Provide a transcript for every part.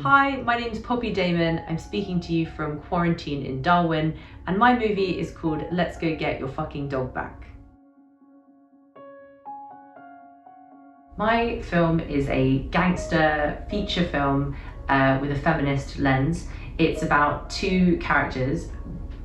Hi, my name's Poppy Damon. I'm speaking to you from quarantine in Darwin, and my movie is called Let's Go Get Your Fucking Dog Back. My film is a gangster feature film with a feminist lens. It's about two characters.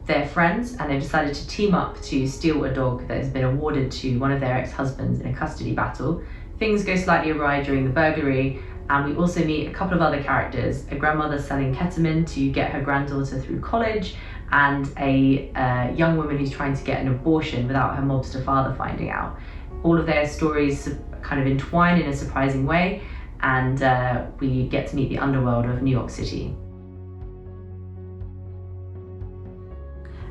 They're friends and they've decided to team up to steal a dog that has been awarded to one of their ex-husbands in a custody battle. Things go slightly awry during the burglary, and we also meet a couple of other characters, a grandmother selling ketamine to get her granddaughter through college, and a young woman who's trying to get an abortion without her mobster father finding out. All of their stories kind of entwine in a surprising way, and we get to meet the underworld of New York City.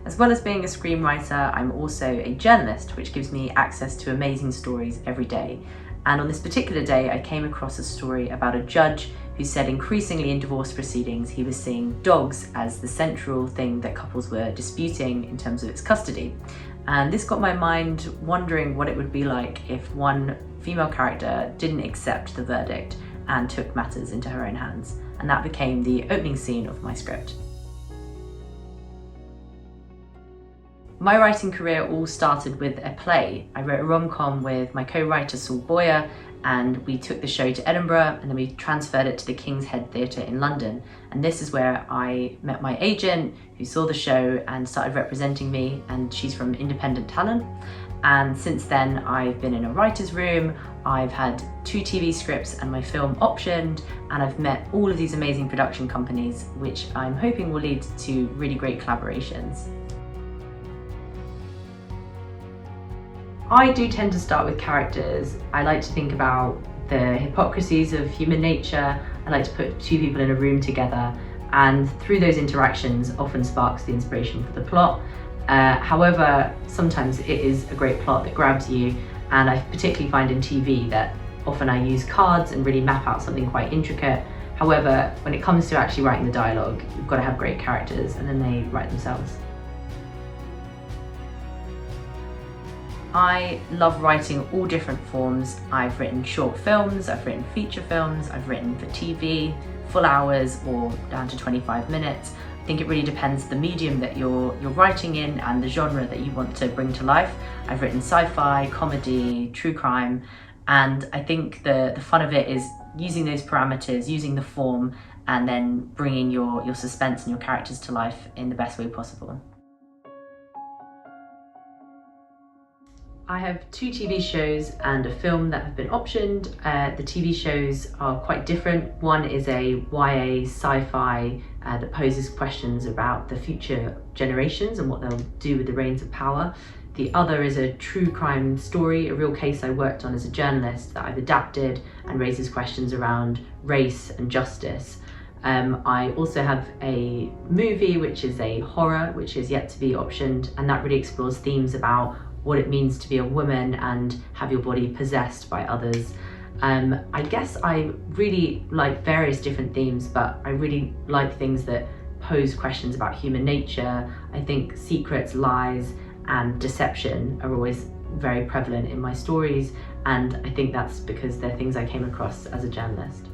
As well as being a screenwriter, I'm also a journalist, which gives me access to amazing stories every day. And on this particular day, I came across a story about a judge who said increasingly in divorce proceedings, he was seeing dogs as the central thing that couples were disputing in terms of its custody. And this got my mind wondering what it would be like if one female character didn't accept the verdict and took matters into her own hands. And that became the opening scene of my script. My writing career all started with a play. I wrote a rom-com with my co-writer Saul Boyer, and we took the show to Edinburgh and then we transferred it to the King's Head Theatre in London. And this is where I met my agent, who saw the show and started representing me, and she's from Independent Talent. And since then I've been in a writer's room, I've had 2 TV scripts and my film optioned, and I've met all of these amazing production companies, which I'm hoping will lead to really great collaborations. I do tend to start with characters. I like to think about the hypocrisies of human nature. I like to put 2 people in a room together, and through those interactions often sparks the inspiration for the plot. However, sometimes it is a great plot that grabs you, and I particularly find in TV that often I use cards and really map out something quite intricate. However, when it comes to actually writing the dialogue, you've got to have great characters and then they write themselves. I love writing all different forms. I've written short films, I've written feature films, I've written for TV, full hours or down to 25 minutes. I think it really depends the medium that you're writing in and the genre that you want to bring to life. I've written sci-fi, comedy, true crime, and I think the fun of it is using those parameters, using the form, and then bringing your suspense and your characters to life in the best way possible. I have 2 TV shows and a film that have been optioned. The TV shows are quite different. One is a YA sci-fi that poses questions about the future generations and what they'll do with the reins of power. The other is a true crime story, a real case I worked on as a journalist that I've adapted and raises questions around race and justice. I also have a movie which is a horror, which is yet to be optioned, and that really explores themes about what it means to be a woman and have your body possessed by others. I guess I really like various different themes, but I really like things that pose questions about human nature. I think secrets, lies, and deception are always very prevalent in my stories, and I think that's because they're things I came across as a journalist.